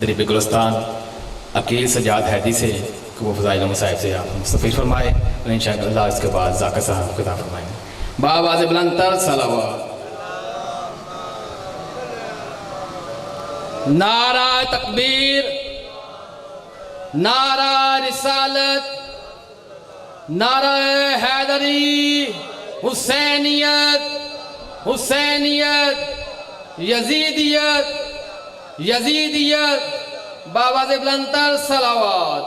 दरीब गुलस्तान अकील सजाद हैदी से कि वो फ़ज़ाइल मसाइब से आप मुस्तफ़ीज़ फरमाए और इंशाअल्लाह इसके बाद ज़ाकिर साहब खिताब फरमाएंगे। बावाज़ बुलंदतर सलावत। नारा तकबीर, नारा रिसालत, नारा हैदरी, हुसैनियत, हुसैनियत, यजीदियत, यजीदियत, बावाज़ बुलंदतर सलावत।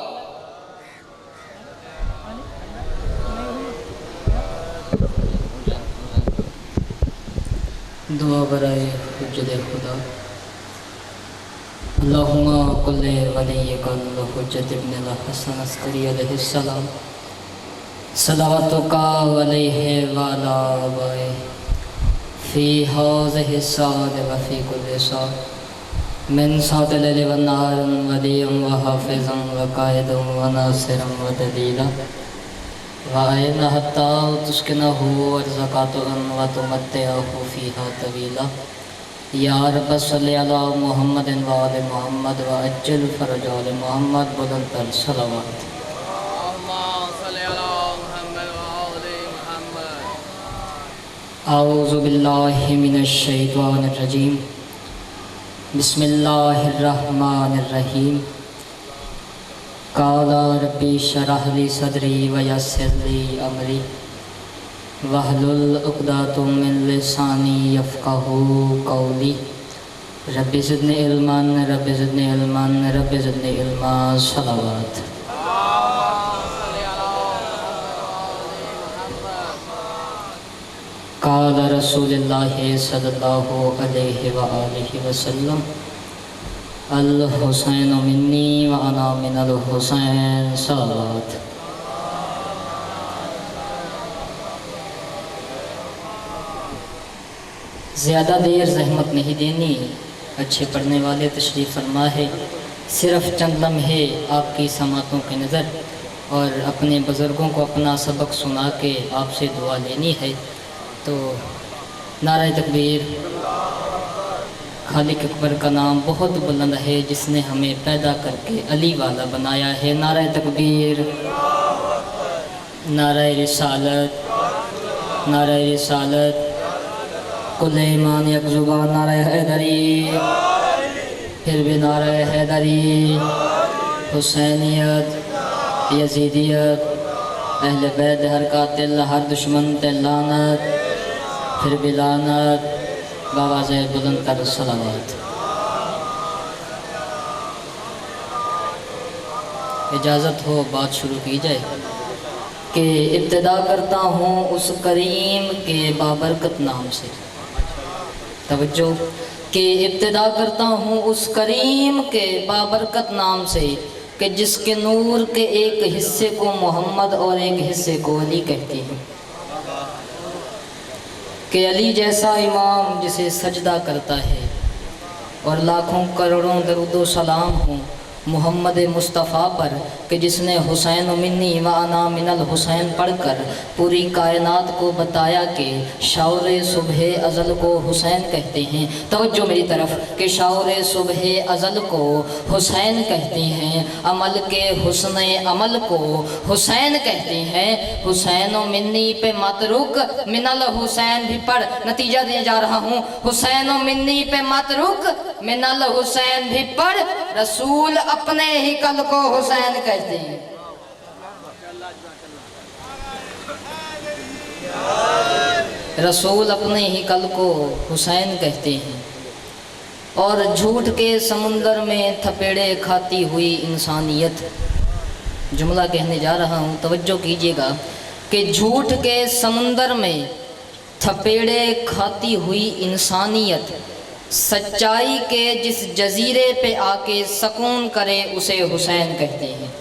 दुआ बराए हुज्जत खुदा। अल्लाहुम्मा कुल्ले वलिय्यकल हुज्जत इब्न हसन अस्करी अलैहिस्सलाम सलावतुका अलैहि व अला आबाए फी हाज़िहि साद व फी कुल्लि साद मिन सातिल लैल व नहार वलिय्यन व हाफ़िज़न व क़ाइदन व नासिरन व दलीला व अय्ना हत्ता तुस्किनहु अर्ज़क़तन व तुमत्तिअहु फ़ीहा तवीला। या रब सल्लि अला मुहम्मदिन व आलि मुहम्मद व अज्जिल फ़रज आलि मुहम्मद बुलंदतर सलावत। औज़ु बिल्लाहि मिनश शैतानिर रजीम। बिस्मिल्लाहिर रहमानिर रहीम। क़ाला रब्बि शरह ली सदरी व यस्सिर ली अमरी वहलुल उक़दतम मिन लिसानी यफ़क़हू क़ौली। Rabbi ज़िदनी इल्मन, rabbi ज़िदनी इल्मन, rabbi ज़िदनी इल्मा। सलावत। क़ाल रसूलुल्लाहि सल्लल्लाहु अलैहि व आलिहि वसल्लम अल हुसैन मिन्नी व अना मिनल हुसैन। सलावत। ज़्यादा देर ज़हमत नहीं देनी, अच्छे पढ़ने वाले तशरीफ़ फरमा है। सिर्फ़ चंद लम्हे आपकी समातों की नज़र और अपने बुज़ुर्गों को अपना सबक सुना के आपसे दुआ लेनी है। तो नारा तकबीर। खालिक अकबर का नाम बहुत बुलंद है जिसने हमें पैदा करके अली वाला बनाया है। नारा तकबीर, नारा रिसालत, नारा रिसालत, कुल ईमान एक ज़ुबान, नारा हैदरी, फिर भी नारा हैदरी, हुसैनियत, यजीदियत, अहले बैत हर कातिल हर दुश्मन ते लानत, फिर भी लानत, बावाज़े बुलंदतर सलावत। इजाज़त हो बात शुरू की जाए कि इब्तिदा करता हूँ उस करीम के बाबरकत नाम से। तवज्जो कि इब्तिदा करता हूँ उस करीम के बाबरकत नाम से कि जिसके नूर के एक हिस्से को मोहम्मद और एक हिस्से को अली कहते हैं। कि अली जैसा इमाम जिसे सजदा करता है और लाखों करोड़ों दरूदो सलाम हो मोहम्मद मुस्तफ़ा पर कि जिसने हुसैन मिन्नी व अना मिनल हुसैन पढ़कर पूरी कायनात को बताया कि शाउर सुबह अज़ल को हुसैन कहते हैं। तवज्जो मेरी तरफ कि शाउर सुबह अज़ल को हुसैन कहते हैं, अमल के हुस्न अमल को हुसैन कहते हैं। हुसैन मिन्नी पे मत रुक, मिनल हुसैन भी पढ़। नतीजा दे जा रहा हूँ, हुसैन मिन्नी पे मत रुक, मिनल हुसैन भी पढ़। रसूल अपने ही कल को हुसैन कहते हैं। रसूल अपने ही कल को हुसैन कहते हैं। और झूठ के समुंदर में थपेड़े खाती हुई इंसानियत, जुमला कहने जा रहा हूँ, तवज्जो कीजिएगा कि झूठ के समुंदर में थपेड़े खाती हुई इंसानियत सच्चाई के जिस जजीरे पे आके सकून करे उसे हुसैन कहते हैं।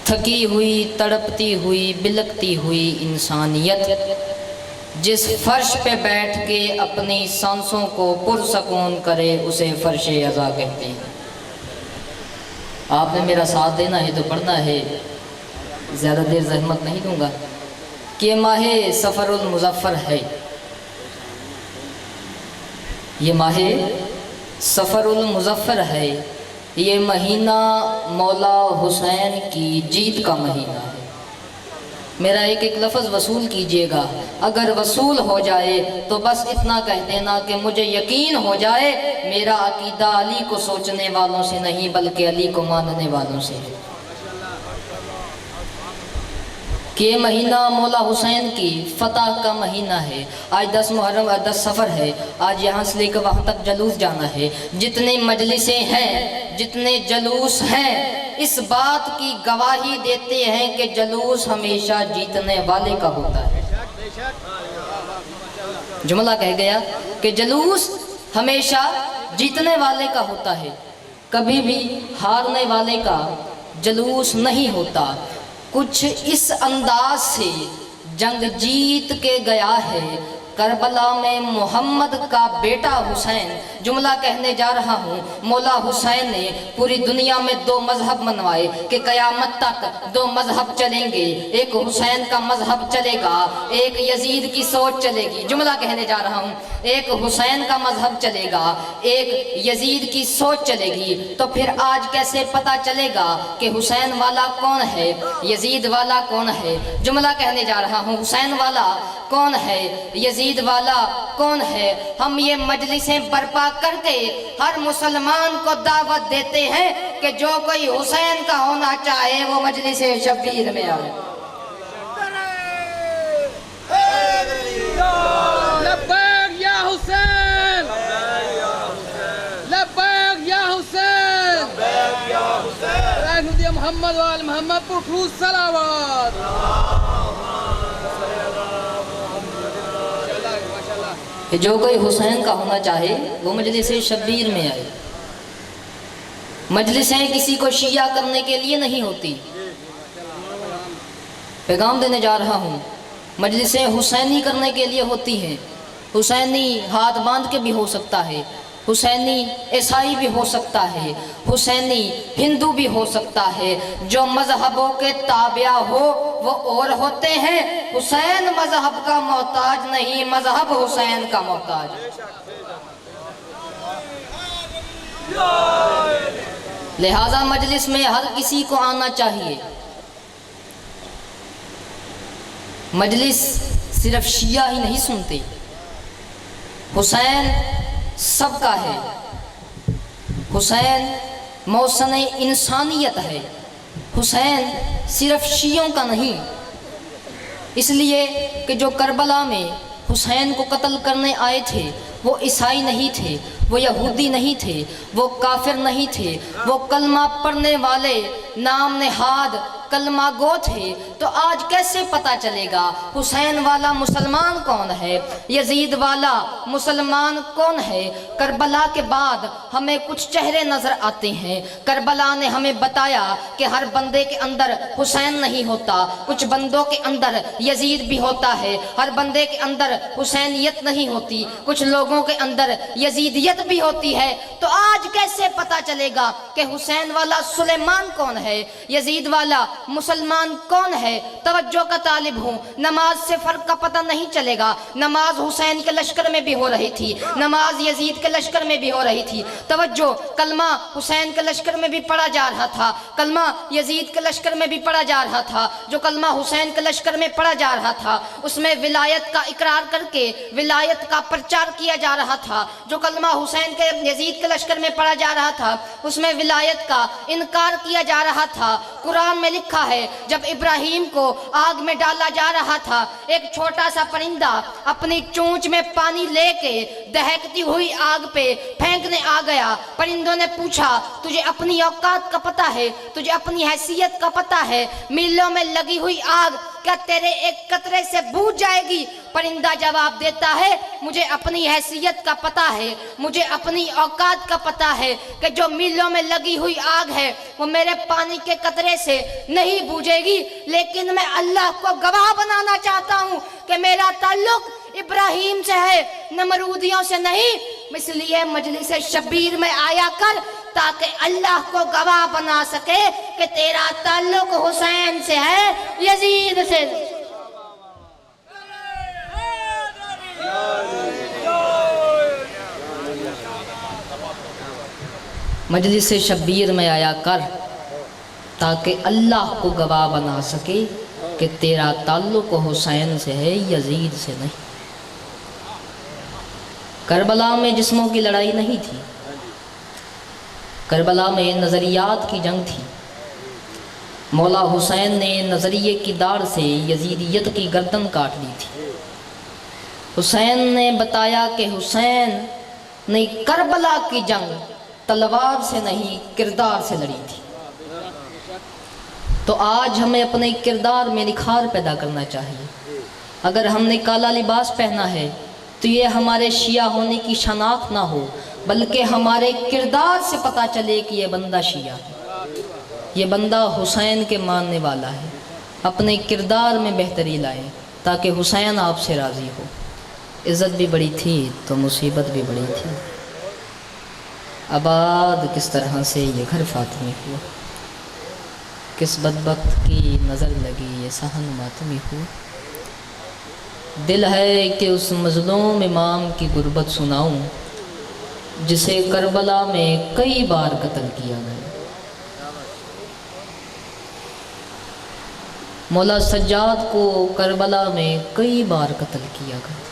थकी हुई, तड़पती हुई, बिलकती हुई इंसानियत जिस फर्श पे बैठ के अपनी सांसों को पुरसकून करे उसे फर्श अज़ा कहते हैं। आपने मेरा साथ देना है तो पढ़ना है, ज़्यादा देर ज़हमत नहीं दूंगा। कि माहे सफ़रुल मुज़फ़्फ़र है, ये माहे सफ़रुल मुज़फ़्फ़र है, ये महीना मौला हुसैन की जीत का महीना है। मेरा एक एक लफ्ज़ वसूल कीजिएगा, अगर वसूल हो जाए तो बस इतना कह देना कि मुझे यकीन हो जाए मेरा अकीदा अली को सोचने वालों से नहीं बल्कि अली को मानने वालों से है। कि ये महीना मौला हुसैन की फ़तह का महीना है। आज 10 मुहर्रम 10 सफ़र है, आज यहाँ से लेकर वहाँ तक जलूस जाना है। जितने मजलिसें हैं, जितने जलूस हैं, इस बात की गवाही देते हैं कि जलूस हमेशा जीतने वाले का होता है। जुमला कह गया कि जलूस हमेशा जीतने वाले का होता है, कभी भी हारने वाले का जलूस नहीं होता। कुछ इस अंदाज से जंग जीत के गया है करबला में मोहम्मद का बेटा हुसैन। जुमला कहने जा रहा हूँ, मौला हुसैन ने पूरी दुनिया में 2 मजहब मनवाए कि क़यामत तक 2 मजहब चलेंगे। एक हुसैन का मजहब चलेगा, एक यजीद की सोच चलेगी। जुमला कहने जा रहा हूँ, एक हुसैन का मजहब चलेगा, एक यजीद की सोच चलेगी। तो फिर आज कैसे पता चलेगा कि हुसैन वाला कौन है, यजीद वाला कौन है? जुमला कहने जा रहा हूँ, हुसैन वाला कौन है, यजीद वाला कौन है? हम ये मजलिसें बर्पा करके हर मुसलमान को दावत देते हैं कि जो कोई हुसैन का होना चाहे वो मजलिस शब्बीर में आए। लब्बैक या हुसैन, लब्बैक या हुसैन, मोहम्मद वाल मोहम्मद पर खूब सलावत। कि जो कोई हुसैन का होना चाहे वो मजलिस शब्बीर में आए। मजलिसें किसी को शिया करने के लिए नहीं होती। पैगाम देने जा रहा हूँ, मजलिसें हुसैनी करने के लिए होती हैं। हुसैनी हाथ बांध के भी हो सकता है, हुसैनी ईसाई भी हो सकता है, हुसैनी हिंदू भी हो सकता है। जो मजहबों के ताबिया हो वो और होते हैं। हुसैन मजहब का मोहताज नहीं, मजहब हुसैन का मोहताज। लिहाजा मजलिस में हर किसी को आना चाहिए। मजलिस सिर्फ शिया ही नहीं सुनते, हुसैन सबका है। हुसैन मौसन इंसानियत है। हुसैन सिर्फ शियों का नहीं, इसलिए कि जो करबला में हुसैन को कत्ल करने आए थे वो ईसाई नहीं थे, वो यहूदी नहीं थे, वो काफिर नहीं थे, वो कलमा पढ़ने वाले नाम नेहाद कलमा गो थे। तो आज कैसे पता चलेगा हुसैन वाला मुसलमान कौन है, यजीद वाला मुसलमान कौन है? करबला के बाद हमें कुछ चेहरे नज़र आते हैं। करबला ने हमें बताया कि हर बंदे के अंदर हुसैन नहीं होता, कुछ बंदों के अंदर यजीद भी होता है। हर बंदे के अंदर हुसैनियत नहीं होती, कुछ लोगों के अंदर यजीदियत भी होती है। तो आज कैसे पता चलेगा कि हुसैन वाला सुलेमान कौन है, यजीद वाला मुसलमान कौन है? तवज्जो का तालिब हूँ, नमाज से फर्क का पता नहीं चलेगा। नमाज हुसैन के लश्कर में भी हो रही थी, नमाज यजीद के लश्कर में भी हो रही थी। तवज्जो, कलमा हुसैन के लश्कर में भी पढ़ा जा रहा था, कलमा यजीद के लश्कर में भी पढ़ा जा रहा था। जो कलमा हुसैन के लश्कर में पढ़ा जा रहा था उसमें विलायत का इकरार करके विलायत का प्रचार किया जा रहा था। जो कलमा हुसैन के यजीद के लश्कर में पढ़ा जा रहा था उसमें विलायत का इनकार किया जा रहा था। कुरान में लिखा है, जब इब्राहिम को आग में डाला जा रहा था, एक छोटा सा परिंदा अपनी चोंच में पानी लेके दहकती हुई आग पे फेंकने आ गया। परिंदों ने पूछा, तुझे अपनी औकात का पता है, तुझे अपनी हैसियत का पता है? मीलों में लगी हुई आग क्या तेरे एक कतरे से बूझ जाएगी? परिंदा जवाब देता है, मुझे अपनी हैसियत का पता है, मुझे अपनी औकात का पता है कि जो मीलों में लगी हुई आग है वो मेरे पानी के कतरे से नहीं बूझेगी। लेकिन मैं अल्लाह को गवाह बनाना चाहता हूँ कि मेरा ताल्लुक इब्राहिम से है, नमरूदियों से नहीं। इसलिए मजलिस शब्बीर में आया कर ताकि अल्लाह को गवाह बना सके कि तेरा ताल्लुक हुसैन से है, यजीद से। مجلس شبیر میں آیا کر تاکہ اللہ کو گواہ بنا سکے کہ تیرا تعلق حسین سے ہے، یزید سے نہیں۔ کربلا میں جسموں کی لڑائی نہیں تھی، کربلا میں نظریات کی جنگ تھی۔ مولا حسین نے نظریے کی داڑھ سے یزیدیت کی گردن کاٹ لی تھی۔ حسین نے بتایا کہ حسین نے کربلا کی جنگ تلوار سے نہیں کردار سے لڑی تھی۔ تو آج ہمیں اپنے کردار میں نکھار پیدا کرنا چاہیے۔ اگر ہم نے کالا لباس پہنا ہے تو یہ ہمارے شیعہ ہونے کی شناخت نہ ہو، بلکہ ہمارے کردار سے پتہ چلے کہ یہ بندہ شیعہ ہے، یہ بندہ حسین کے ماننے والا ہے۔ اپنے کردار میں بہتری لائے تاکہ حسین آپ سے راضی ہو۔ عزت بھی بڑی تھی تو مصیبت بھی بڑی تھی۔ آباد کس طرح سے یہ گھر فاطمی ہوا، کس بدبخت کی نظر لگی یہ صحن ماتمی ہوا۔ دل ہے کہ اس مظلوم امام کی غربت سناؤں جسے کربلا میں کئی بار قتل کیا گیا۔ مولا سجاد کو کربلا میں کئی بار قتل کیا گیا۔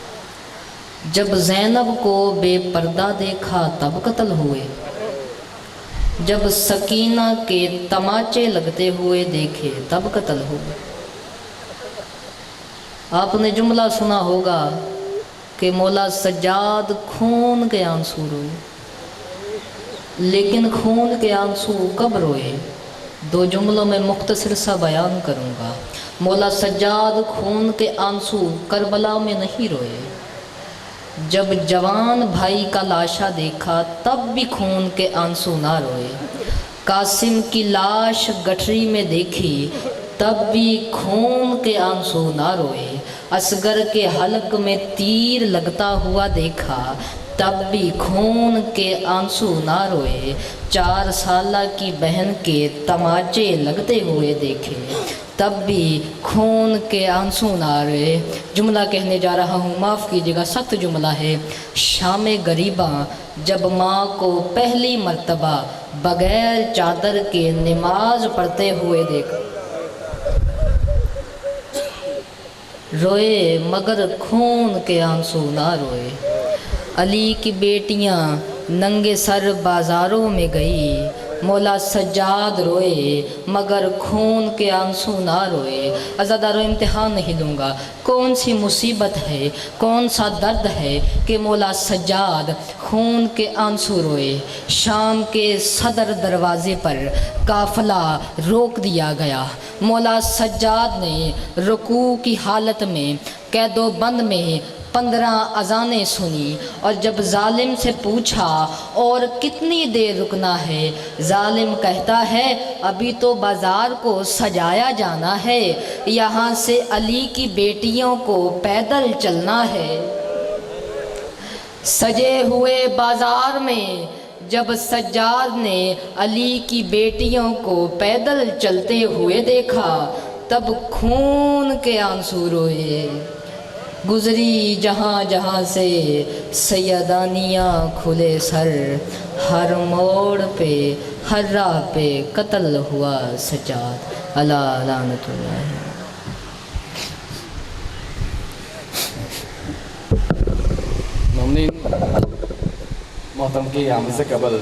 جب زینب کو بے پردہ دیکھا تب قتل ہوئے، جب سکینہ کے تماچے لگتے ہوئے دیکھے تب قتل ہوئے۔ آپ نے جملہ سنا ہوگا کہ مولا سجاد خون کے آنسو روئے، لیکن خون کے آنسو کب روئے؟ دو جملوں میں مختصر سا بیان کروں گا۔ مولا سجاد خون کے آنسو کربلا میں نہیں روئے، جب جوان بھائی کا لاشا دیکھا تب بھی خون کے آنسو نہ روئے۔ قاسم کی لاش گٹھری میں دیکھی تب بھی خون کے آنسو نہ روئے۔ اصغر کے حلق میں تیر لگتا ہوا دیکھا تب بھی خون کے آنسو نہ روئے۔ 4 سالہ کی بہن کے تماچے لگتے ہوئے دیکھے تب بھی خون کے آنسو نہ روئے۔ جملہ کہنے جا رہا ہوں، معاف کیجیے گا، سخت جملہ ہے۔ شام غریباں جب ماں کو پہلی مرتبہ بغیر چادر کے نماز پڑھتے ہوئے دیکھا، روئے مگر خون کے آنسو نہ روئے۔ علی کی بیٹیاں ننگے سر بازاروں میں گئی، مولا سجاد روئے مگر خون کے آنسو نہ روئے۔ عزادارو، امتحان نہیں لوں گا، کون سی مصیبت ہے، کون سا درد ہے کہ مولا سجاد خون کے آنسو روئے۔ شام کے صدر دروازے پر قافلہ روک دیا گیا۔ مولا سجاد نے رکوع کی حالت میں قید و بند میں 15 اذانیں سنی، اور جب ظالم سے پوچھا اور کتنی دیر رکنا ہے، ظالم کہتا ہے ابھی تو بازار کو سجایا جانا ہے، یہاں سے علی کی بیٹیوں کو پیدل چلنا ہے۔ سجے ہوئے بازار میں جب سجاد نے علی کی بیٹیوں کو پیدل چلتے ہوئے دیکھا تب خون کے آنسو روئے۔ گزری جہاں جہاں سے سیدانیاں کھلے سر، ہر موڑ پہ ہر راہ پہ قتل ہوا سجاد، علی لعنت اللہ۔ مومنین، محترم کی آمد سے قبل